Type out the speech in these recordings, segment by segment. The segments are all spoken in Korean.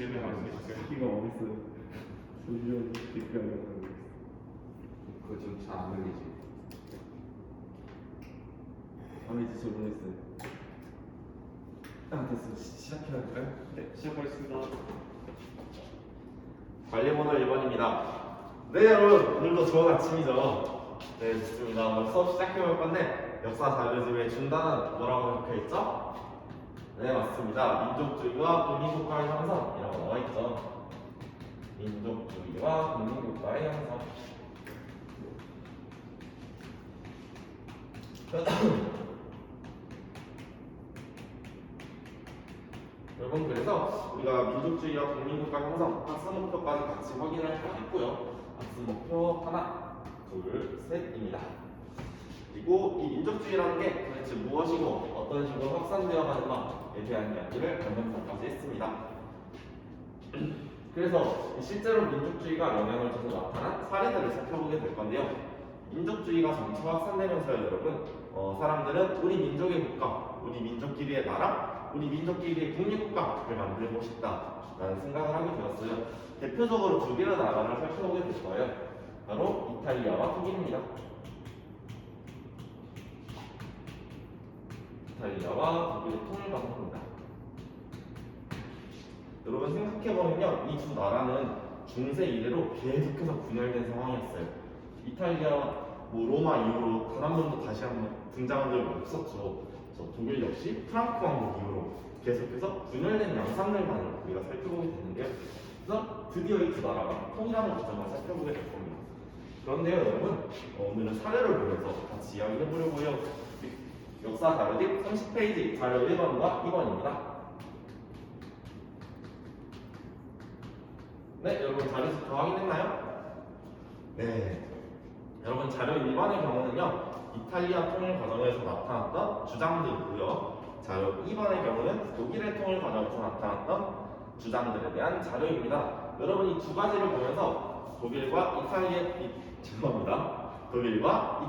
질문 안 해주세요. 새끼가 어딨어요? 잠시만요. 새끼가 어딨어요? 그거 좀 잘 안 들리지? 아니지, 저 모르겠어요. 됐어. 시작해야 할까요? 네, 시작하겠습니다. 관리번호 1번입니다. 네, 여러분, 오늘도 좋은 아침이죠? 네, 좋습니다. 오늘 수업 시작해볼 건데, 역사 자료집의 중단은 뭐라고 적혀있죠? 네, 맞습니다. 민족주의와 국민국가의 형성이라고 나와있죠. 민족주의와 국민국가의 형성. 여러분, 그래서 우리가 민족주의와 국민국가 형성 학습 목표까지 같이 확인을 했고요. 학습 목표 하나, 둘, 셋입니다. 그리고 이 민족주의라는 게 도대체 무엇이고 어떤 식으로 확산되어 가는가에 대한 이야기를 변명까지 했습니다. 그래서 실제로 민족주의가 영향을 줘서 나타난 사례들을 살펴보게 될 건데요. 민족주의가 점차 확산되면서요, 여러분, 사람들은 우리 민족의 국가, 우리 민족끼리의 나라, 우리 민족끼리의 국립국가를 만들고 싶다라는 생각을 하게 되었어요. 대표적으로 두 개의 나라를 살펴보게 될 거예요. 바로 이탈리아와 독일입니다. 이탈리아와 독일의 통일과정입니다. 여러분 생각해보면요, 이 두 나라는 중세 이래로 계속해서 분열된 상황이었어요. 이탈리아, 로마 이후로 단 한 번도 다시 한번 등장한 적이 없었죠. 독일 역시 프랑크 왕국 이후로 계속해서 분열된 양상들만을 우리가 살펴보게 되는데요. 그래서 드디어 이 두 나라가 통일하는 과정을 살펴보게 될 겁니다. 그런데요, 여러분, 오늘은 사례를 보면서 같이 이야기해보려고요. 역사 자료집 30페이지 자료 1번과 2번입니다. 네, 여러분 자료집 다 확인했나요? 네. 여러분 자료 1번의 경우는요, 이탈리아 통일 과정에서 나타났던 주장들이고요. 자료 2번의 경우는 독일의 통일 과정에서 나타났던 주장들에 대한 자료입니다. 여러분 이 두 가지를 보면서 독일과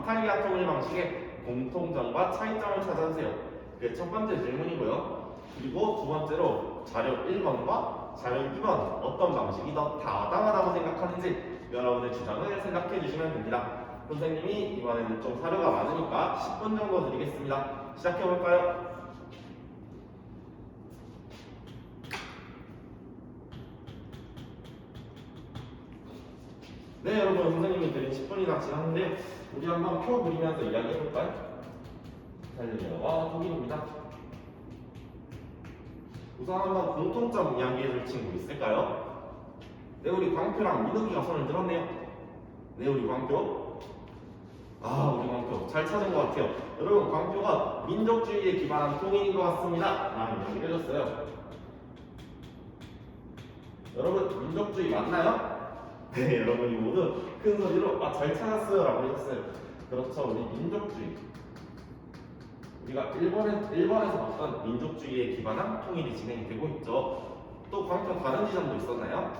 이탈리아 통일 방식의 공통점과 차이점을 찾아주세요. 그게 첫 번째 질문이고요. 그리고 두 번째로 자료 1번과 자료 2번 어떤 방식이 더 타당하다고 생각하는지 여러분의 주장을 생각해 주시면 됩니다. 선생님이 이번에는 좀 사료가 많으니까 10분 정도 드리겠습니다. 시작해 볼까요? 네, 여러분, 선생님이 드린 10분이 다 지났는데 우리 한번 표 그리면서 이야기해 볼까요? 이탈리아와 독일입니다. 우선 한번 공통점 이야기해 줄 친구 있을까요? 네, 우리 광표랑 민욱이가 손을 들었네요. 네, 우리 광표. 우리 광표 잘 찾은 것 같아요. 여러분, 광표가 민족주의에 기반한 통일인 것 같습니다 라는 이야기를 해줬어요. 여러분, 민족주의 맞나요? 네, 여러분이 모두 큰 소리로 잘 찾았어요 라고 해줬어요. 그렇죠, 우리 민족주의, 우리가 일본에서 봤던 민족주의에 기반한 통일이 진행이 되고 있죠. 또 광표 다른 지점도 있었나요?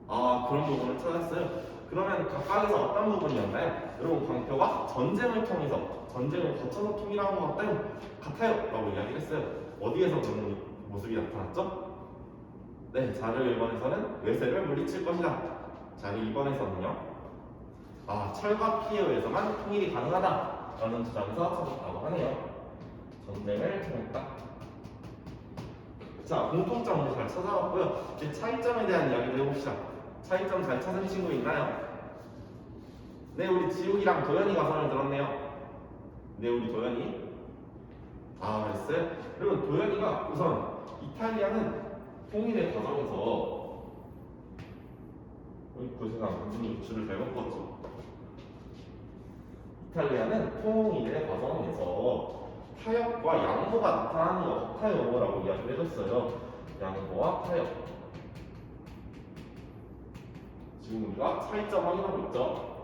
그런 부분을 찾았어요. 그러면 각각에서 어떤 부분이었나요? 여러분, 광표가 전쟁을 거쳐서 통일한 것 같아요 라고 이야기를 했어요. 어디에서 그런 모습이 나타났죠? 네, 자료 1번에서는 외세를 물리칠 것이다. 자료 2번에서는요, 철과 피에 의해서만 통일이 가능하다 라는 주장에서 찾았다고 하네요. 전쟁을 통했다. 자, 공통점을 잘 찾아봤고요. 이제 차이점에 대한 이야기를 해봅시다. 차이점 잘 찾은 친구 있나요? 네, 우리 지욱이랑 도현이가 손을 들었네요. 네, 우리 도현이. 그랬어요? 여러분, 도현이가 우선 이탈리아는 통일의 과정에서 제가 선생님 줄을 잘못 껐죠. 이탈리아는 통일의 과정에서 타협과 양보가 나타나는 것 같아요 라고 이야기를 해줬어요. 양보와 타협. 지금 우리가 차이점 확인하고 있죠.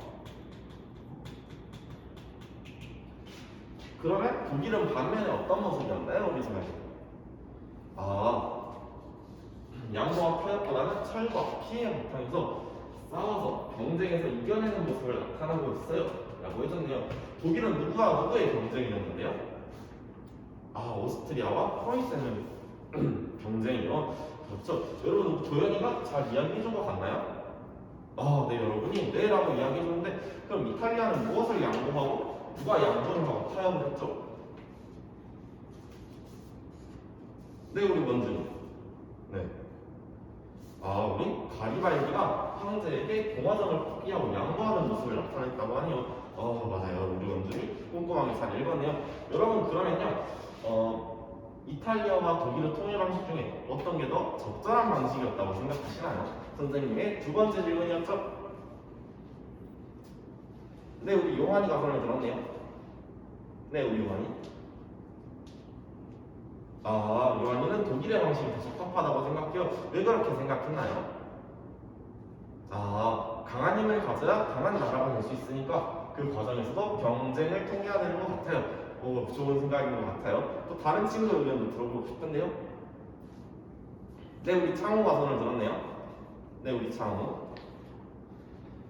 그러면 독일은 반면에 어떤 모습이었나요? 우리 생각에 양보와 타협보다는 철과 피해의 바탕에서 싸워서 경쟁에서 이겨내는 모습을 나타나고 있어요 라고 해줬네요. 독일은 누구의 경쟁이었는데요? 오스트리아와 프로이센의 경쟁이요. 그렇죠. 여러분 도현이가 잘 이야기해준 것 같나요? 아, 네 여러분이 네라고 이야기해줬는데 그럼 이탈리아는 무엇을 양보하고 누가 양보를 하고 타협을 했죠? 네, 우리 원준이. 네. 아, 우리 가리발디가 황제에게 공화정을 포기하고 양보하는 모습을 나타냈다고 하네요. 맞아요. 우리 원준이 꼼꼼하게 잘 읽었네요. 여러분 그러면요, 이탈리아와 독일의 통일 방식 중에 어떤 게 더 적절한 방식이었다고 생각하시나요? 선생님의 두 번째 질문이었죠? 네, 우리 요한이가 손을 들었네요. 네, 우리 요한이. 아, 요한이는 독일의 방식이 더 적합하다고 생각해요. 왜 그렇게 생각했나요? 아, 강한 힘을 가져야 강한 나라가 될 수 있으니까 그 과정에서도 경쟁을 통해야 되는 것 같아요. 좋은 생각인 것 같아요. 또 다른 친구 의견도 들어보고 싶은데요. 네, 우리 창호가 손을 들었네요. 네, 우리 창호.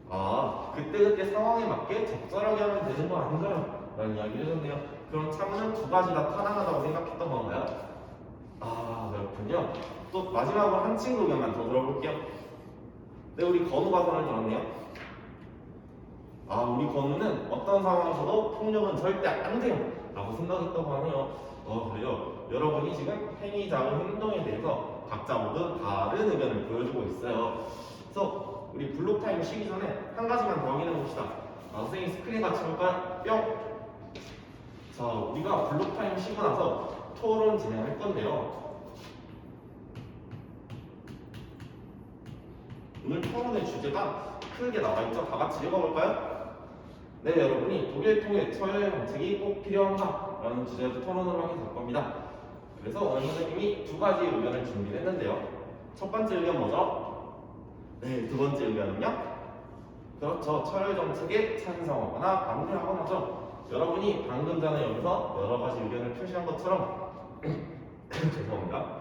아, 그때그때 상황에 맞게 적절하게 하면 되는 거 아닌가요? 라는 이야기를 해줬네요. 그럼 창호는 두 가지 다 타당하다고 생각했던 건가요? 아, 그렇군요. 또 마지막으로 한 친구 의견만 더 들어볼게요. 네, 우리 건우가 손을 들었네요. 아, 우리 건우는 어떤 상황에서도 폭력은 절대 안 돼요 라고 생각했다고 하네요. 그래요. 여러분이 지금 행위자의 행동에 대해서 각자 모두 다른 의견을 보여주고 있어요. 그래서 우리 블록타임 쉬기 전에 한 가지만 더 확인해 봅시다. 선생님 스크린 같이 볼까요? 뿅! 자, 우리가 블록타임 쉬고 나서 토론 진행할 건데요. 오늘 토론의 주제가 크게 나와있죠? 다 같이 읽어볼까요? 네, 여러분이 독일 통일 서열 정책이 꼭 필요한가? 라는 주제로 토론을 하게 될 겁니다. 그래서 오늘 선생님이 두 가지 의견을 준비했는데요. 첫 번째 의견 뭐죠? 네, 두 번째 의견은요? 그렇죠. 서열 정책에 찬성하거나 반대하거나죠. 여러분이 방금 전에 여기서 여러 가지 의견을 표시한 것처럼 죄송합니다.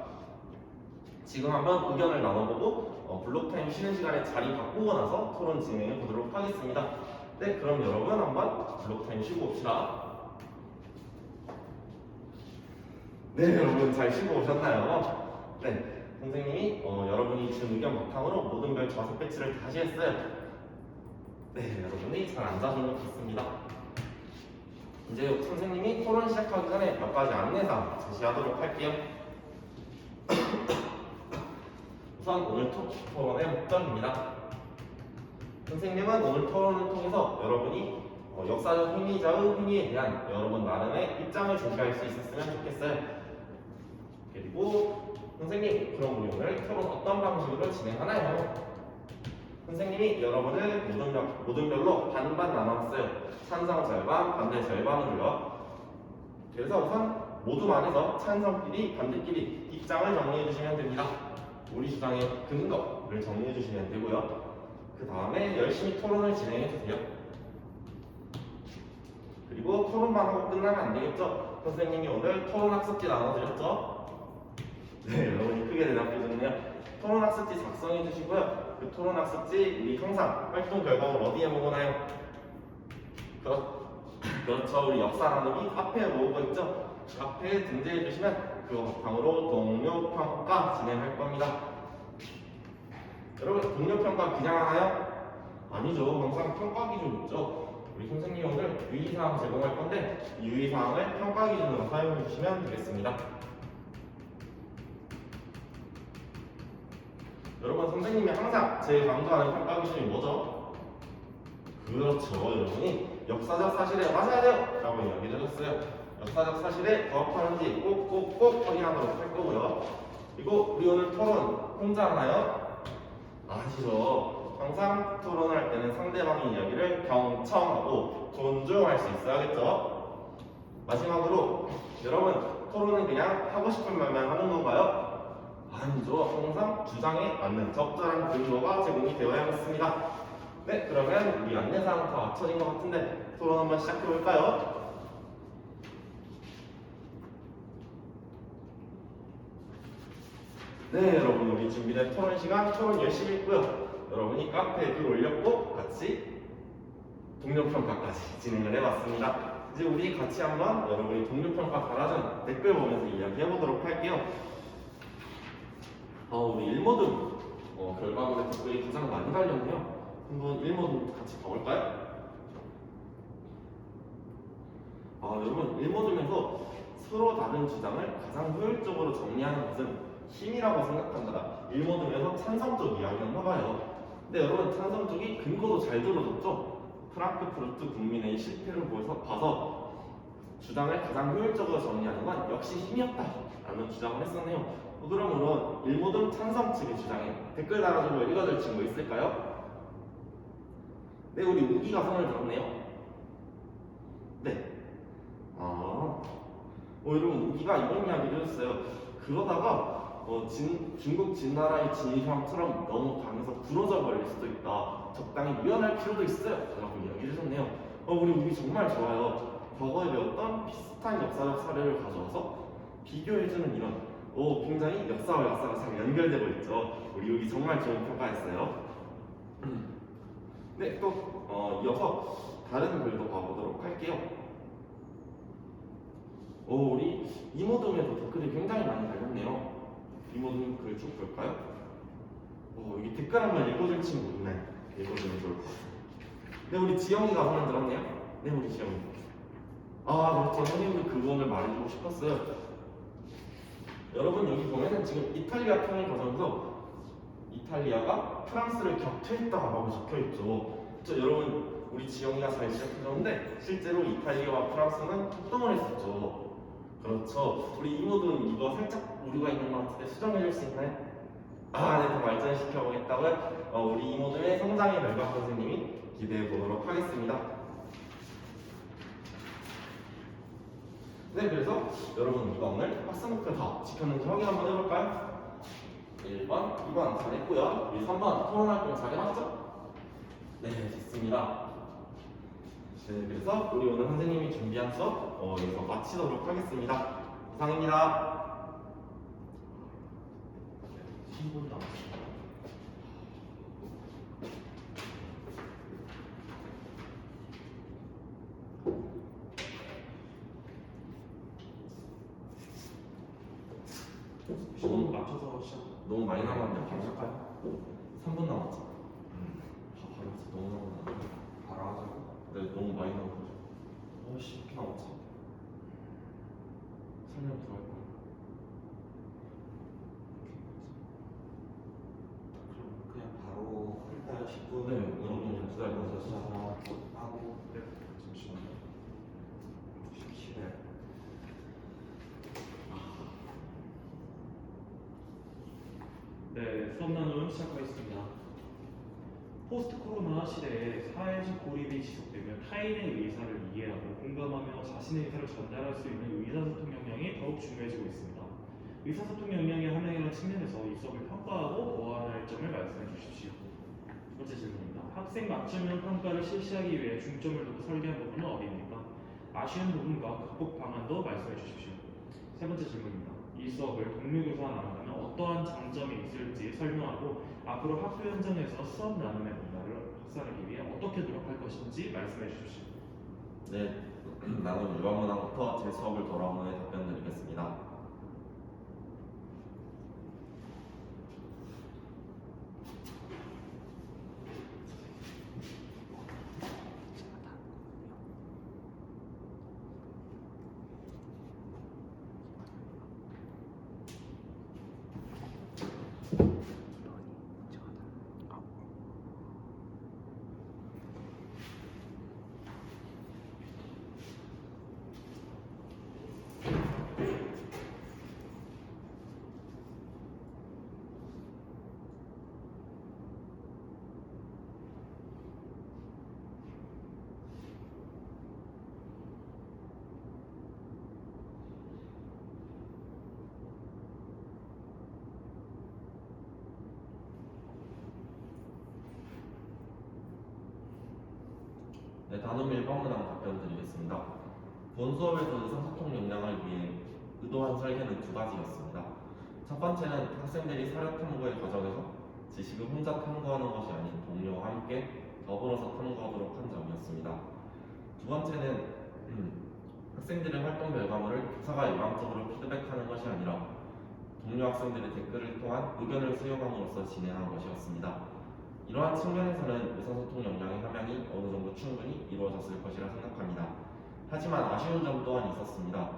지금 한번 의견을 나눠보고 블록타임 쉬는 시간에 자리 바꾸고 나서 토론 진행해 보도록 하겠습니다. 네, 그럼 여러분 한번 블록타임 쉬고 옵시다. 네, 여러분 잘 쉬고 오셨나요? 네, 선생님이 여러분이 준 의견 바탕으로 모든 별 좌석 배치를 다시 했어요. 네, 여러분이 잘 앉아준 것 같습니다. 이제 선생님이 토론 시작하기 전에 몇 가지 안내사항 제시하도록 할게요. 우선 오늘 토론의 목적입니다. 선생님은 오늘 토론을 통해서 여러분이 역사적 행위자의 행위에 대한 여러분 나름의 입장을 제시할 수 있었으면 좋겠어요. 그리고 선생님, 그럼 우리 오늘 토론 어떤 방식으로 진행하나요? 선생님이 여러분을 모든 별로 반반 나눴어요. 찬성 절반, 반대 절반으로요. 그래서 우선 모두 반에서 찬성끼리, 반대끼리 입장을 정리해 주시면 됩니다. 우리 주장의 근거를 정리해 주시면 되고요. 그 다음에 열심히 토론을 진행해 주세요. 그리고 토론만 하고 끝나면 안 되겠죠? 선생님이 오늘 토론 학습지 나눠드렸죠? 네, 여러분이 크게 대답해 주네요. 토론 학습지 작성해 주시고요. 그 토론 학습지 우리 항상 활동 결과물 어디에 모으나요? 그렇죠. 우리 역사 나누기 카페에 모으고 있죠? 카페에 등재해 주시면 그 바탕으로 동료 평가 진행할 겁니다. 여러분, 동료 평가 그냥 하나요? 아니죠. 항상 평가 기준 있죠. 우리 선생님이 오늘 유의사항 제공할 건데 이 유의사항을 평가 기준으로 사용해 주시면 되겠습니다. 여러분, 선생님이 항상 제일 강조하는 평가 기준이 뭐죠? 그렇죠. 여러분이 역사적 사실에 맞아야 돼요! 라고 이야기해 주셨어요. 역사적 사실에 부합하는지 꼭꼭꼭 확인하도록 할 거고요. 그리고 우리 오늘 토론 혼자 하나요? 아시죠? 항상 토론할 때는 상대방의 이야기를 경청하고 존중할 수 있어야겠죠? 마지막으로 여러분, 토론은 그냥 하고 싶은 말만 하는 건가요? 아니죠. 항상 주장에 맞는 적절한 근거가 제공이 되어야겠습니다. 네, 그러면 우리 안내사항 다 맞춰진 것 같은데 토론 한번 시작해볼까요? 네, 여러분, 우리 준비된 토론 시간 토론 열심히 했고요. 여러분이 카페에 글 올렸고 같이 동료평가까지 진행을 해봤습니다. 이제 우리 같이 한번 여러분이 동료평가 달아준 댓글 보면서 이야기해보도록 할게요. 우리 일모등 결과물의 댓글이 가장 많이 달렸네요. 한번 일모등 같이 봐볼까요? 여러분 일모등에서 서로 다른 주장을 가장 효율적으로 정리하는 것은 힘이라고 생각한다. 일모등에서 찬성 쪽 이야기는 해봐요. 근데 여러분 찬성 쪽이 근거도 잘 들어줬죠? 프랑크푸르트 국민의 실패를 봐서 주장을 가장 효율적으로 정리하는 건 역시 힘이었다라는 주장을 했었네요. 그러므로 일모등 찬성 측의 주장에 댓글 달아주고 읽어줄 친구 있을까요? 네, 우리 우기가 손을 들었네요. 네. 여러분 우기가 이런 이야기를 해줬어요. 그러다가 중국 진나라의 진시황처럼 너무 강해서 부러져 버릴 수도 있다. 적당히 유연할 필요도 있어요. 라고 이야기를 해줬네요. 우리 우기 정말 좋아요. 과거에 배웠던 비슷한 역사적 사례를 가져와서 비교해주는 이런 굉장히 역사와 역사가 잘 연결되고 있죠. 우리 우기 정말 좋은 평가했어요. 네, 또 이어서 다른 글도 봐보도록 할게요. 우리 이모등에도 댓글이 굉장히 많이 달렸네요. 이모등 글 쭉 볼까요? 여기 댓글 한번 읽어줄 친구 있나요? 읽어주면 좋을 것 같아요. 네, 우리 지영이가 손을 들었네요. 네, 우리 지영이. 그렇죠. 선생님도 그 부분을 말해주고 싶었어요. 여러분 여기 보면은 지금 이탈리아 통일 과정에서 이탈리아가 프랑스를 격퇴했다라고 적혀있죠. 여러분 우리 지영이가 잘 지적해줬는데 실제로 이탈리아와 프랑스는 협동을 했었죠. 그렇죠. 우리 이모든 이거 살짝 오류가 있는 것 같은데 수정해줄 수 있나요? 네, 더 발전시켜보겠다고요. 우리 이모들의 성장의 결과 선생님이 기대해 보도록 하겠습니다. 네, 그래서 여러분 우리가 오늘 학습 목표 다 지켰는지 확인 한번 해볼까요? 1번, 2번 잘했고요. 우리 3번 토론활동 잘해봤죠? 네, 좋습니다. 네, 그래서 우리 오늘 선생님이 준비한 수업 여기서 마치도록 하겠습니다. 이상입니다. 10분 남았습니다. 시간 맞춰서 시작. 너무 많이 남았는데 바로 할까요? 3분 남았죠? 바로 해서 너무 남았나? 바로 하자고. 네, 너무 많이 남았죠. 이렇게 남았죠? 설명 더 할까요? 그럼 그냥 바로 할까요? 10분. 네, 여러분 기다려주세요. 하고. 네. 잠시만요. 17회. 네, 수업 나눔 시작하겠습니다. 포스트 코로나 시대에 사회적 고립이 지속되면 타인의 의사를 이해하고 공감하며 자신의 의사를 전달할 수 있는 의사소통 역량이 더욱 중요해지고 있습니다. 의사소통 역량의 하나이라는 측면에서 이 수업을 평가하고 보완할 점을 말씀해 주십시오. 두 번째 질문입니다. 학생 맞춤형 평가를 실시하기 위해 중점을 두고 설계한 부분은 어디입니까? 아쉬운 부분과 극복 방안도 말씀해 주십시오. 세 번째 질문입니다. 이 수업을 동료 교사와 나눈다면 어떠한 장점이 있을지 설명하고 앞으로 학교 현장에서 수업 나눔의 문화를 확산하기 위해 어떻게 노력할 것인지 말씀해 주십시오. 네, 나는 일반 문항부터 제 수업을 돌아온 후에 답변 드리겠습니다. 네, 단음 1번문항 답변 드리겠습니다. 본 수업에서 의사소통 역량을 위해 의도한 설계는 두 가지였습니다. 첫 번째는 학생들이 사료 탐구의 과정에서 지식을 혼자 탐구하는 것이 아닌 동료와 함께 더불어서 탐구하도록 한 점이었습니다. 두 번째는 학생들의 활동 결과물을 교사가 일방적으로 피드백하는 것이 아니라 동료 학생들의 댓글을 통한 의견을 수용함으로써 진행한 것이었습니다. 이러한 측면에서는 의사소통 역량의 함양이 어느 정도 충분히 이루어졌을 것이라 생각합니다. 하지만 아쉬운 점 또한 있었습니다.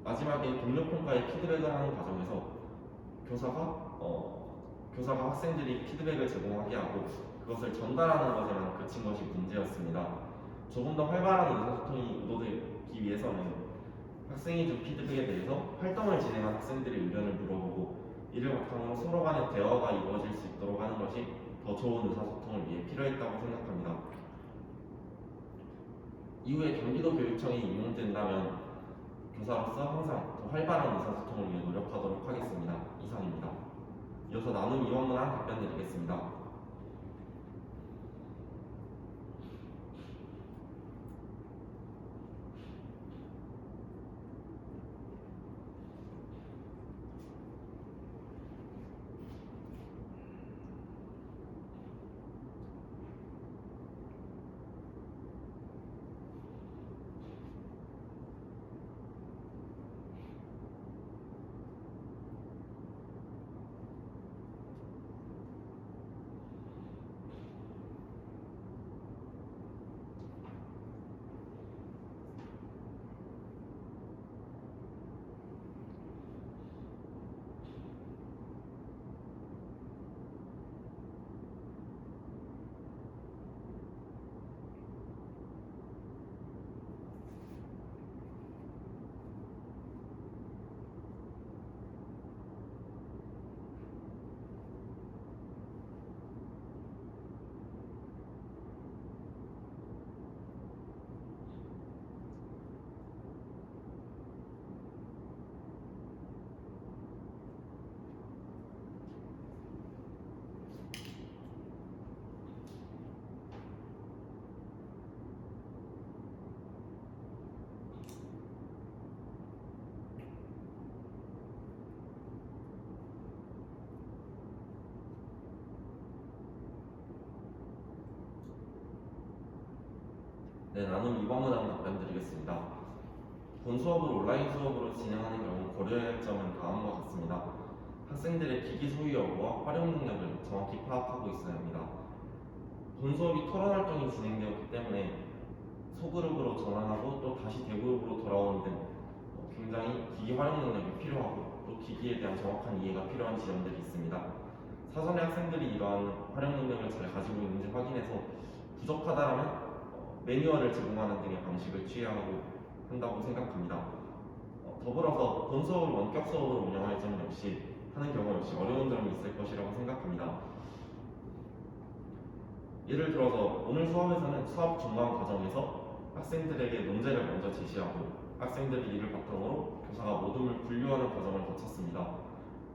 마지막에 동료 평가에 피드백을 하는 과정에서 교사가 학생들이 피드백을 제공하게 하고 그것을 전달하는 것에만 그친 것이 문제였습니다. 조금 더 활발한 의사소통이 의도되기 위해서는 학생이 준 피드백에 대해서 활동을 진행한 학생들의 의견을 물어보고 이를 바탕으로 서로 간의 대화가 이루어질 수 있도록 하는 것이 더 좋은 의사소통을 위해 필요했다고 생각합니다. 이후에 경기도 교육청이 임명된다면 교사로서 항상 더 활발한 의사소통을 위해 노력하도록 하겠습니다. 이상입니다. 이어서 나눔 2번 문항 답변 드리겠습니다. 네, 나눔 2번 문항 답변 드리겠습니다. 본 수업을 온라인 수업으로 진행하는 경우 고려해야 할 점은 다음과 같습니다. 학생들의 기기 소유 여부와 활용 능력을 정확히 파악하고 있어야 합니다. 본 수업이 토론 활동이 진행되었기 때문에 소그룹으로 전환하고 또 다시 대그룹으로 돌아오는 등 굉장히 기기 활용 능력이 필요하고 또 기기에 대한 정확한 이해가 필요한 지점들이 있습니다. 사전에 학생들이 이러한 활용 능력을 잘 가지고 있는지 확인해서 부족하다면 매뉴얼을 제공하는 등의 방식을 취해야 한다고 생각합니다. 더불어서 본 수업을 원격 수업으로 운영할 점 역시 하는 경우 역시 어려운 점이 있을 것이라고 생각합니다. 예를 들어서 오늘 수업에서는 수업 중간 과정에서 학생들에게 문제를 먼저 제시하고 학생들이 이를 바탕으로 교사가 모둠을 분류하는 과정을 거쳤습니다.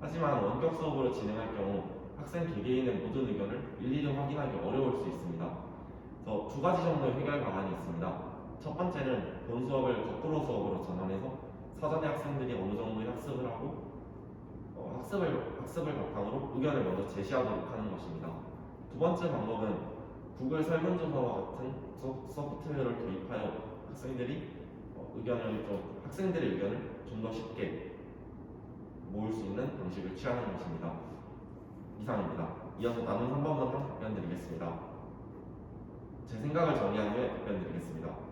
하지만 원격 수업으로 진행할 경우 학생 개개인의 모든 의견을 일일이 확인하기 어려울 수 있습니다. 그래서 두 가지 정도의 해결 방안이 있습니다. 첫 번째는 본 수업을 거꾸로 수업으로 전환해서 사전에 학생들이 어느 정도의 학습을 하고 학습을 바탕으로 의견을 먼저 제시하도록 하는 것입니다. 두 번째 방법은 구글 설문조사와 같은 소프트웨어를 도입하여 학생들의 의견을 좀 더 쉽게 모을 수 있는 방식을 취하는 것입니다. 이상입니다. 이어서 나눔 3번 문항 답변 드리겠습니다. 제 생각을 정리한 후에 답변 드리겠습니다.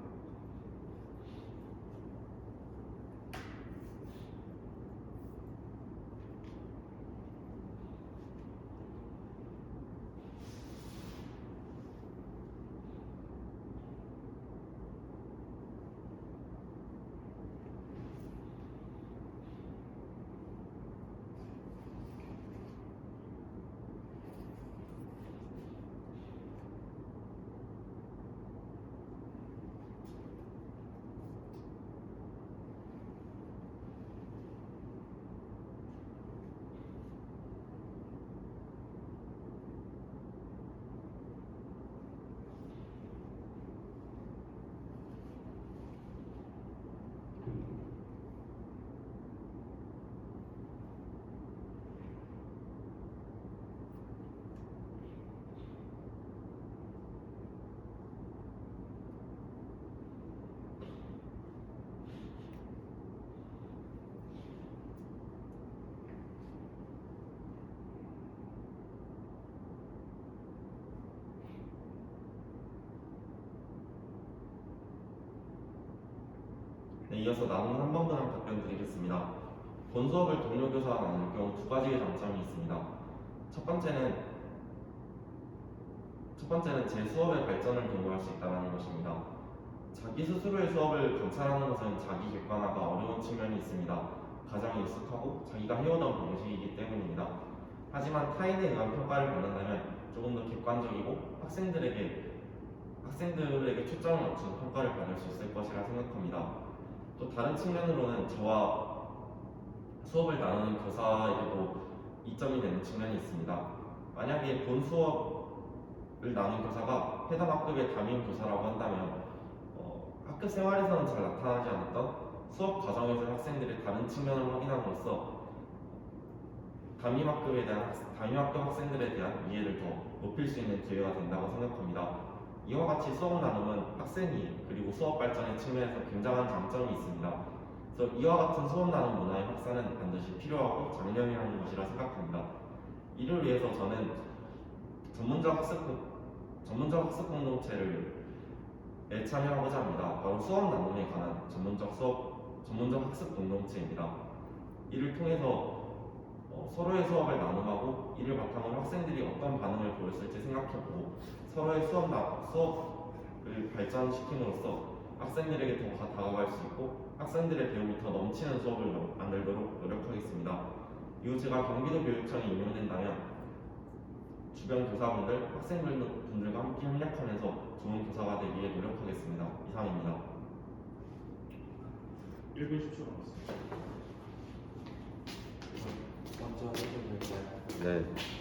네, 이어서 남은 한 번만 답변 드리겠습니다. 본 수업을 동료 교사와 나눌 경우 두 가지의 장점이 있습니다. 첫 번째는 제 수업의 발전을 도모할 수 있다는 것입니다. 자기 스스로의 수업을 관찰하는 것은 자기 객관화가 어려운 측면이 있습니다. 가장 익숙하고 자기가 해오던 방식이기 때문입니다. 하지만 타인에 의한 평가를 받는다면 조금 더 객관적이고 학생들에게 초점을 맞춘 평가를 받을 수 있을 것이라 생각합니다. 또 다른 측면으로는 저와 수업을 나누는 교사에게도 이점이 되는 측면이 있습니다. 만약에 본 수업을 나눈 교사가 해당 학급의 담임 교사라고 한다면 학급 생활에서는 잘 나타나지 않았던 수업 과정에서 학생들의 다른 측면을 확인함으로써 담임 학급 학생들에 대한 이해를 더 높일 수 있는 기회가 된다고 생각합니다. 이와 같이 수업 나눔은 학생이 그리고 수업 발전의 측면에서 굉장한 장점이 있습니다. 그래서 이와 같은 수업 나눔 문화의 확산은 반드시 필요하고 장려해야 것이라 생각합니다. 이를 위해서 저는 전문적 학습 공동체를 참여하고자 합니다. 바로 수업 나눔에 관한 전문적 학습 공동체입니다. 이를 통해서 서로의 수업을 나눔하고 이를 바탕으로 학생들이 어떤 반응을 보였을지 생각해보고 서로의 수업을 발전시킴으로써 학생들에게 더 다가갈 수 있고 학생들의 배움이 더 넘치는 수업을 만들도록 노력하겠습니다. 이후 제가 경기도 교육청에 임용된다면 주변 교사분들, 학생분들과 함께 협력하면서 좋은 교사가 되기 위해 노력하겠습니다. 이상입니다. 1분 10초 남았습니다. 먼저 해주실까요? 네.